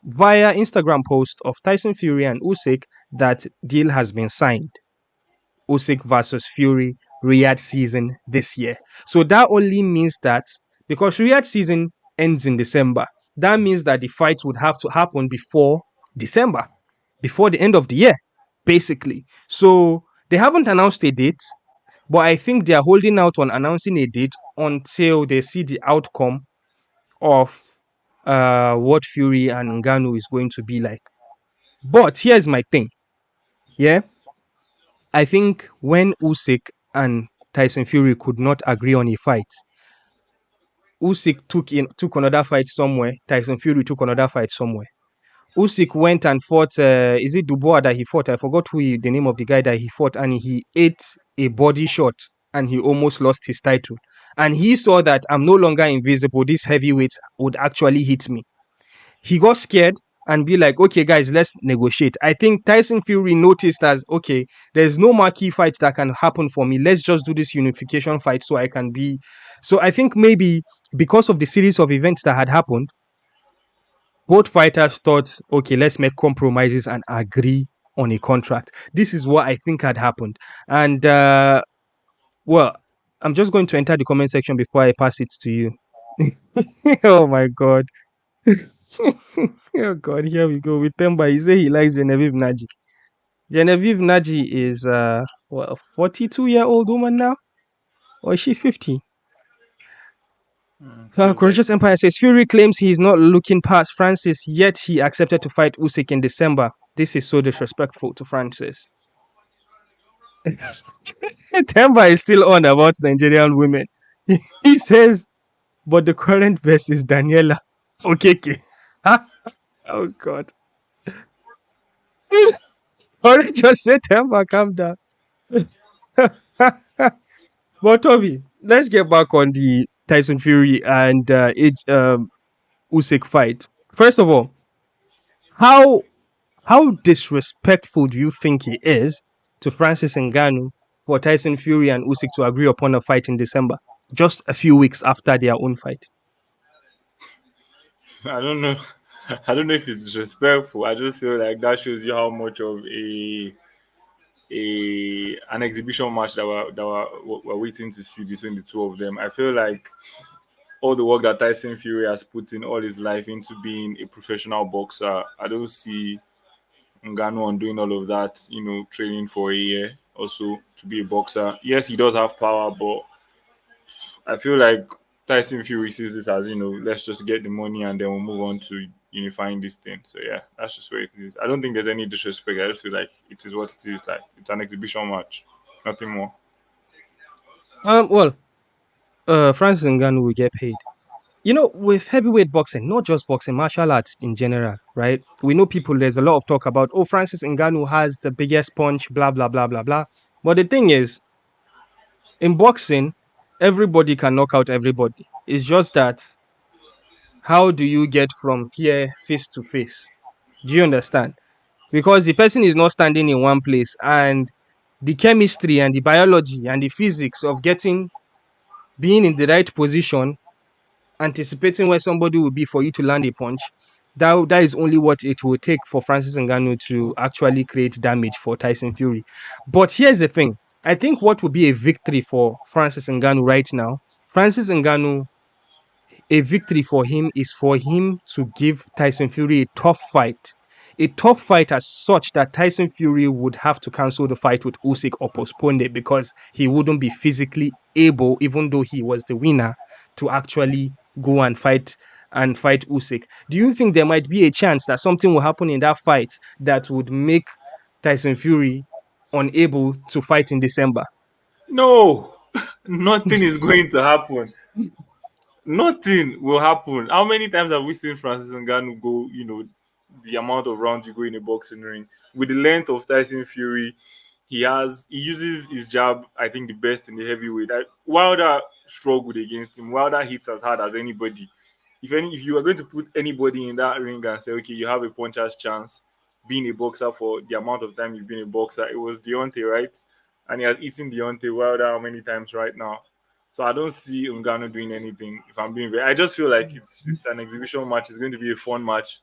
via Instagram post of Tyson Fury and Usyk that deal has been signed. Usyk versus Fury Riyadh season this year. So that only means that because Riyadh season ends in December, that means that the fight would have to happen before December, before the end of the year, basically. So they haven't announced a date, but I think they are holding out on announcing a date until they see the outcome of what Fury and Ngannou is going to be like. But here's my thing. Yeah, I think when Usyk and Tyson Fury could not agree on a fight, Usyk took another fight somewhere. Tyson Fury took another fight somewhere. Usyk went and fought. Is it Dubois that he fought? I forgot the name of the guy that he fought, and he ate a body shot, and he almost lost his title. And he saw that I'm no longer invisible. This heavyweight would actually hit me. He got scared and be like, okay, guys, let's negotiate. I think Tyson Fury noticed that, okay, there's no marquee fight that can happen for me. Let's just do this unification fight so I can be. So I think maybe because of the series of events that had happened, both fighters thought, okay, let's make compromises and agree on a contract. This is what I think had happened. And, well, I'm just going to enter the comment section before I pass it to you. Oh my God. Oh God, here we go with Temba. He say he likes Genevieve Naji. Genevieve Naji is what, a 42-year-old woman now? Or is she 50? So Feels like Courageous Empire says Fury claims he is not looking past Francis, yet he accepted to fight Usyk in December. This is so disrespectful to Francis. Temba is still on about Nigerian women. He says, but the current best is Daniela. Okay, okay. Oh God. Alright, just say Temba, calm down. But Toby, let's get back on the Tyson Fury and Usyk fight. First of all, how how disrespectful do you think it is to Francis Ngannou for Tyson Fury and Usyk to agree upon a fight in December, just a few weeks after their own fight? I don't know. I don't know if it's disrespectful. I just feel like that shows you how much of a an exhibition match we're waiting to see between the two of them. I feel like all the work that Tyson Fury has put in all his life into being a professional boxer, I don't see Ngannou on doing all of that. Training for a year or so to be a boxer. Yes, he does have power, but I feel like Tyson Fury sees this as, let's just get the money and then we'll move on to unifying this thing. So yeah, that's just where it is. I don't think there's any disrespect. I just feel like it is what it is. Like it's an exhibition match, nothing more. Well, Francis Ngannou will get paid. With heavyweight boxing, not just boxing, martial arts in general, right? We know people, there's a lot of talk about, oh, Francis Ngannou has the biggest punch, blah, blah, blah, blah, blah. But the thing is, in boxing, everybody can knock out everybody. It's just that how do you get from here face to face? Do you understand? Because the person is not standing in one place and the chemistry and the biology and the physics of being in the right position, anticipating where somebody will be for you to land a punch, that is only what it will take for Francis Ngannou to actually create damage for Tyson Fury. But here's the thing. I think what would be a victory for Francis Ngannou right now, Francis Ngannou, a victory for him is for him to give Tyson Fury a tough fight. A tough fight as such that Tyson Fury would have to cancel the fight with Usyk or postpone it because he wouldn't be physically able, even though he was the winner, to actually go and fight Usyk. Do you think there might be a chance that something will happen in that fight that would make Tyson Fury unable to fight in December? No, nothing is going to happen. Nothing will happen. How many times have we seen Francis Ngannou go, the amount of rounds you go in a boxing ring? With the length of Tyson Fury, he uses his jab, I think, the best in the heavyweight. Wilder struggled against him. Wilder hits as hard as anybody. If you are going to put anybody in that ring and say, okay, you have a puncher's chance, being a boxer for the amount of time you've been a boxer, it was Deontay, right? And he has eaten Deontay Wilder how many times right now? So I don't see Ngannou doing anything. If I'm being very, I just feel like it's an exhibition match. It's going to be a fun match.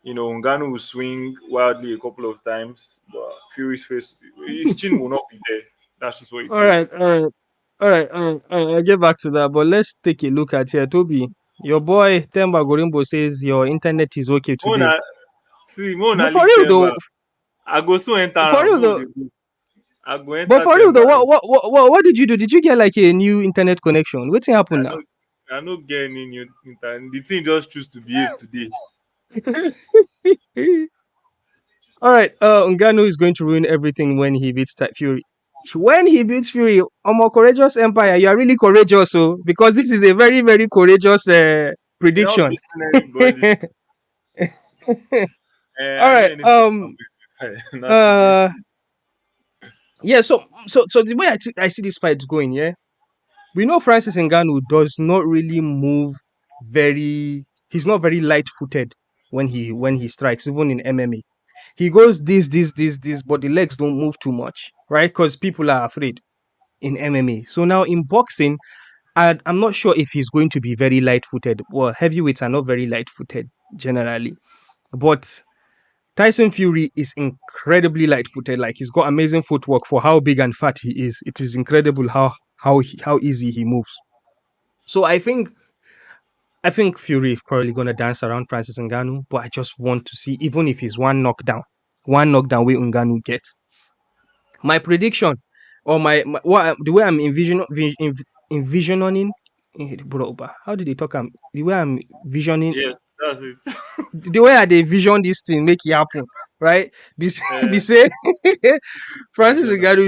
Ngannou will swing wildly a couple of times, but Fury's face, his chin will not be there. That's just what it All right, is. all right, all right, I'll get back to that. But let's take a look at here, Toby. Your boy Temba Gorimbo says your internet is okay today. Mona, see, Mona But for leave real though, Temba. I go so enter for am. real Mo though, dey go. I go but enter for real though, Temba. what did you do? Did you get like a new internet connection? What's I happened now? no, I no get any new internet. The thing just choose to behave today. All right, Ngannou is going to ruin everything when he beats Fury. When he beats Fury, a courageous empire, you are really courageous, so because this is a very, very courageous You're not prediction. beating anybody. All I know right. anything from not today. Uh. Yeah. So the way I see this fight going, yeah, we know Francis Ngannou does not really move very. He's not very light-footed when he strikes, even in MMA. He goes this, but the legs don't move too much, right? Because people are afraid in MMA. So now in boxing, I'm not sure if he's going to be very light-footed. Well, heavyweights are not very light-footed generally, but Tyson Fury is incredibly light-footed. Like he's got amazing footwork for how big and fat he is. It is incredible how easy he moves. So I think Fury is probably gonna dance around Francis Ngannou, but I just want to see even if it's one knockdown way Ngannou get. My prediction or the way I'm envisioning bro, how did they talk? The way I'm visioning Yes, that's it. the way I they vision this thing make it happen, right? Be, be uh, say Francis Vision. Ngannou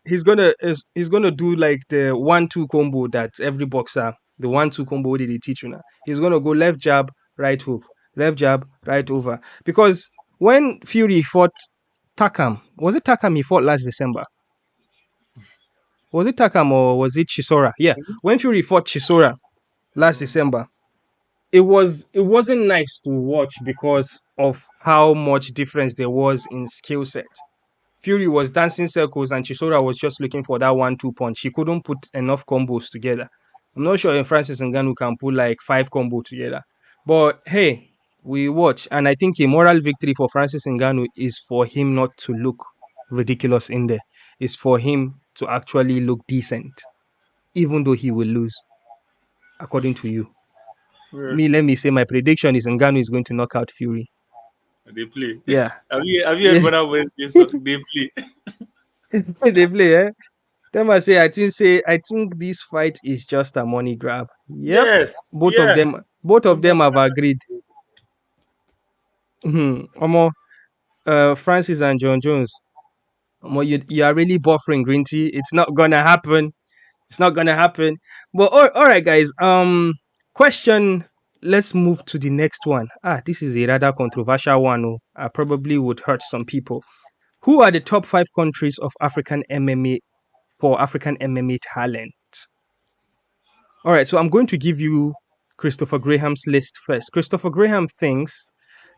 is gonna he's gonna do like the 1-2 combo that every boxer the 1-2 combo that they teach you now. He's gonna go left jab, right hook, left jab, right over. Because when Fury fought Takam, was it Takam he fought last December? Was it Takam or was it Chisora? Yeah, when Fury fought Chisora last December, it wasn't nice to watch because of how much difference there was in skill set. Fury was dancing circles and Chisora was just looking for that 1-2 punch. He couldn't put enough combos together. I'm not sure if Francis Ngannou can put like 5 combos together. But hey, we watch. And I think a moral victory for Francis Ngannou is for him not to look ridiculous in there. It's for him to actually look decent, even though he will lose, according to you. Yeah. Let me say my prediction is Ngannou is going to knock out Fury. They play. Yeah. Have you heard Yeah. Burna Boy play song? They play. They play, eh? Them I say I think this fight is just a money grab. Yep. Yes. Both of Yeah. them both of Number them have agreed. Omo, Francis and John Jones. Omo, you are really buffering green tea. It's not gonna happen. It's not gonna happen. But all right, guys. Question. Let's move to the next one. This is a rather controversial one. Oh, I probably would hurt some people. Who are the top 5 countries of African MMA for African MMA talent? All right, so I'm going to give you Christopher Graham's list first. Christopher Graham thinks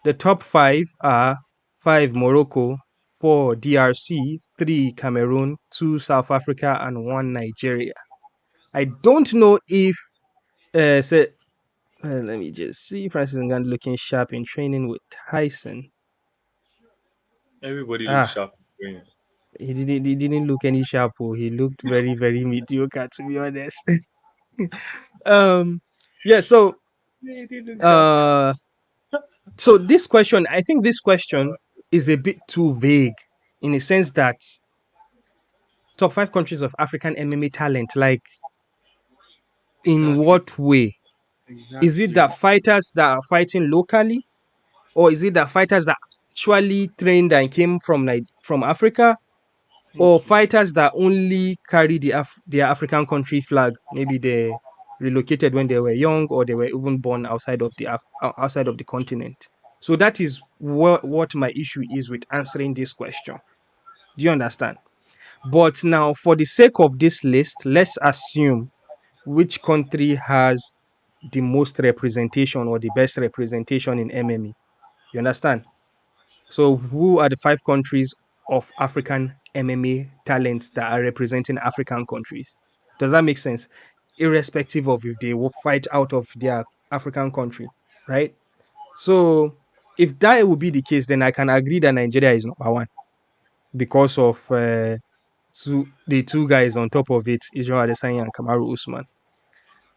the top 5 are 5 Morocco, 4 DRC, 3 Cameroon, 2 South Africa, and 1 Nigeria. I don't know if let me just see. Francis Ngannou looking sharp in training with Tyson. Everybody looks Ah, sharp. he didn't look any sharp. Oh. He looked very, very mediocre, to be honest. um, yeah. They look sharp. Uh, so I think this question is a bit too vague in the sense that top 5 countries of African MMA talent, like in Exactly. what way? Is it Exactly. that fighters that are fighting locally, or is it that fighters that actually trained and came from Africa, or Thank you. fighters that only carry their African country flag? Maybe they relocated when they were young, or they were even born outside of the continent. So that is what my issue is with answering this question. Do you understand? But now, for the sake of this list, let's assume which country has the most representation or the best representation in MMA. You understand? So, who are the 5 countries of African MMA talents that are representing African countries? Does that make sense? Irrespective of if they will fight out of their African country, right? So, if that will be the case, then I can agree that Nigeria is number one because of the two guys on top of it, Israel Adesanya and Kamaru Usman.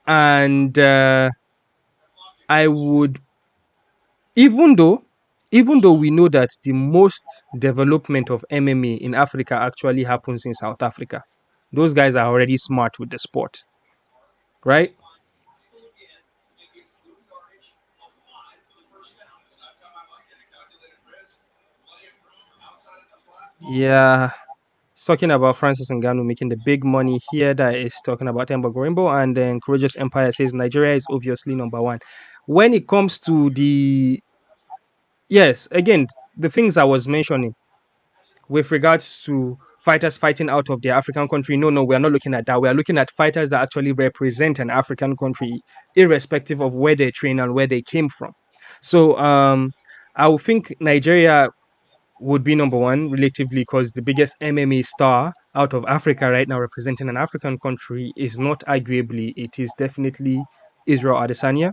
And I would, even though, even though we know that the most development of MMA in Africa actually happens in South Africa, those guys are already smart with the sport, right? Yeah, talking about Francis Ngannou making the big money here. That is talking about Temba Gorimbo, and then Courageous Empire says Nigeria is obviously number one. When it comes to the, yes, again, the things I was mentioning with regards to fighters fighting out of their African country, no, no, we are not looking at that. We are looking at fighters that actually represent an African country, irrespective of where they train and where they came from. So I would think Nigeria would be number one relatively because the biggest MMA star out of Africa right now representing an African country is not arguably, it is definitely Israel Adesanya.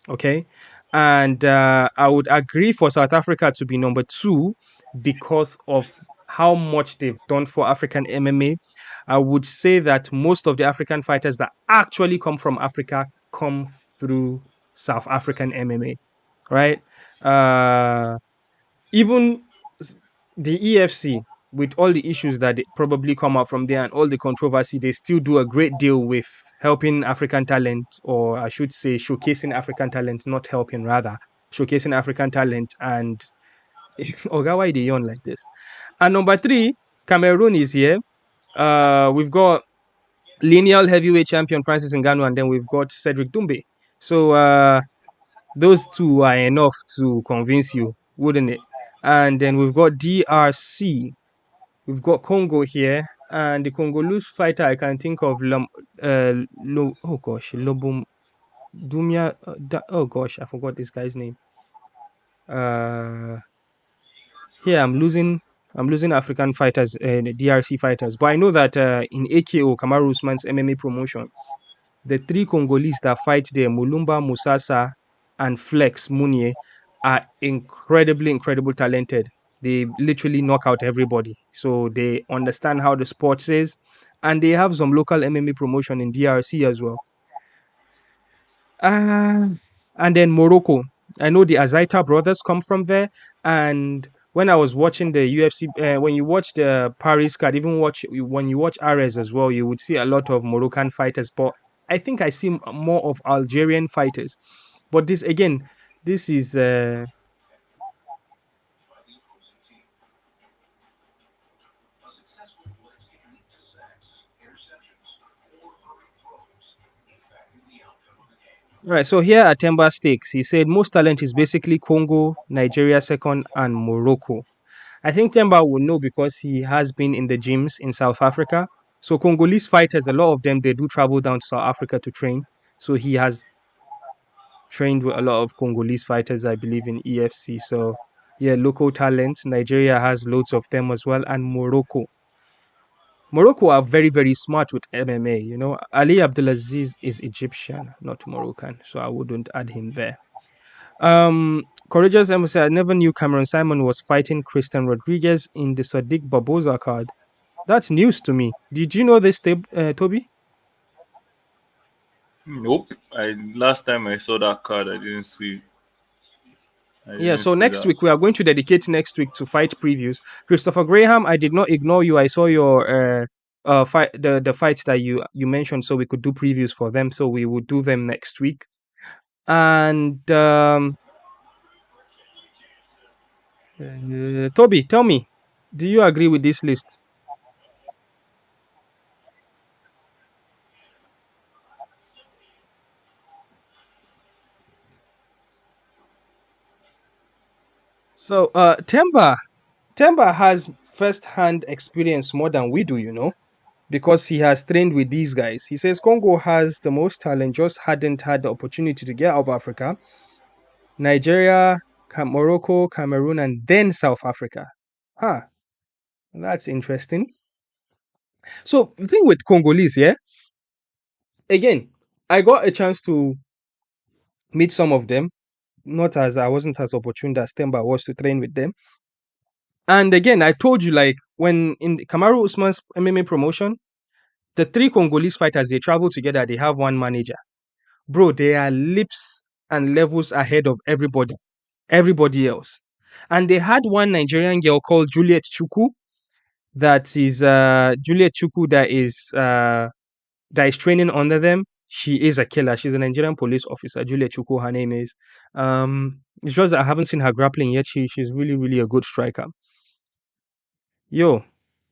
Okay. And I would agree for South Africa to be number two because of how much they've done for African MMA. I would say that most of the African fighters that actually come from Africa come through South African MMA, right? Uh, even the EFC, with all the issues that probably come out from there and all the controversy, they still do a great deal with helping African talent, or I should say, showcasing African talent, not helping, rather, showcasing African talent. And Oga, why they yawn like this? And number three, Cameroon is here. We've got lineal heavyweight champion Francis Ngannou, and then we've got Cedric Doumbe. So those two are enough to convince you, wouldn't it? And then we've got DRC, we've got Congo here, and the Congolese fighter I can think of, oh gosh, Lobum Dumia, oh gosh, I forgot this guy's name. Uh, here I'm losing African fighters and DRC fighters, but I know that in AKO Kamaru Usman's MMA promotion, the three Congolese that fight there, Mulumba, Musasa, and Flex Munier, are incredible talented. They literally knock out everybody. So they understand how the sport is. And they have some local MMA promotion in DRC as well. Uh, and then Morocco. I know the Azaita brothers come from there. And when I was watching the UFC, when you watch the Paris card, even when you watch Ares as well, you would see a lot of Moroccan fighters. But I think I see more of Algerian fighters. But this again, this is right. So here at Temba Stakes, he said most talent is basically Congo, Nigeria second, and Morocco. I think Temba will know because he has been in the gyms in South Africa. So Congolese fighters, a lot of them, they do travel down to South Africa to train. So he has trained with a lot of Congolese fighters, I believe, in EFC. So yeah, local talents. Nigeria has loads of them as well, and Morocco. Morocco are very smart with MMA. You know, Ali Abdulaziz is Egyptian, not Moroccan, so I wouldn't add him there. Courageous Emma said, I never knew Cameron Simon was fighting Christian Rodriguez in the Sadiq Barboza card. That's news to me. Did you know this, Toby? Nope. I last time I saw that card, I didn't see. I Yeah, didn't so see next that. week we are going to dedicate next week to fight previews. Christopher Graham, I did not ignore you. I saw your fight, the fights that you mentioned, so we could do previews for them. So we will do them next week. And Toby, tell me, do you agree with this list? So Temba has first-hand experience more than we do, you know. because he has trained with these guys. He says Congo has the most talent, just hadn't had the opportunity to get out of Africa. Nigeria, Morocco, Cameroon, and then South Africa. Huh, that's interesting. So the thing with Congolese, yeah, again, I got a chance to meet some of them. Not as I wasn't as opportune as them, but I was to train with them. And again, I told you, like, when in Kamaru Usman's MMA promotion, the three Congolese fighters, they travel together, they have one manager. Bro, they are leaps and levels ahead of everybody else. And they had one Nigerian girl called Juliet Chuku, Juliet Chuku that is training under them. She is a killer. She's a Nigerian police officer. Juliet Chuku, her name is. It's just that I haven't seen her grappling yet. She's really, really a good striker. Yo,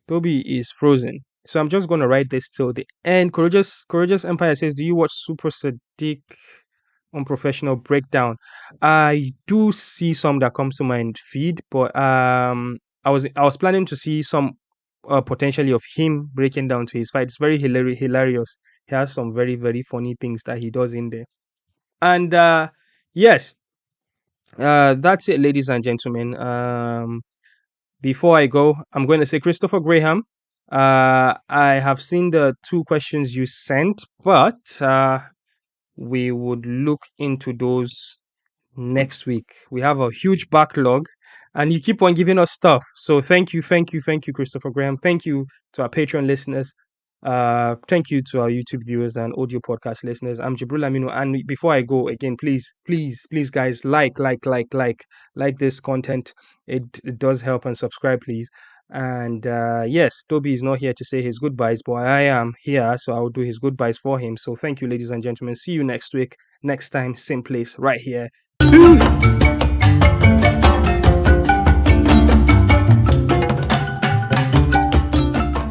Toby is frozen. So I'm just gonna write this till the end. Courageous Empire says, do you watch Super Sadiq Unprofessional Breakdown? I do see some that comes to my feed, but I was planning to see some potentially of him breaking down to his fight. It's very hilarious. He has some very, very funny things that he does in there. And yes, that's it, ladies and gentlemen. Before I go, I'm going to say, Christopher Graham, I have seen the two questions you sent, but we would look into those next week. We have a huge backlog and you keep on giving us stuff. So thank you, Christopher Graham. Thank you to our Patreon listeners. Thank you to our YouTube viewers and audio podcast listeners. I'm Jibril Aminu. And before I go again, please, guys, like this content. It does help, and subscribe, please. And yes, Toby is not here to say his goodbyes, but I am here, so I will do his goodbyes for him. So thank you, ladies and gentlemen. See you next week, next time, same place, right here.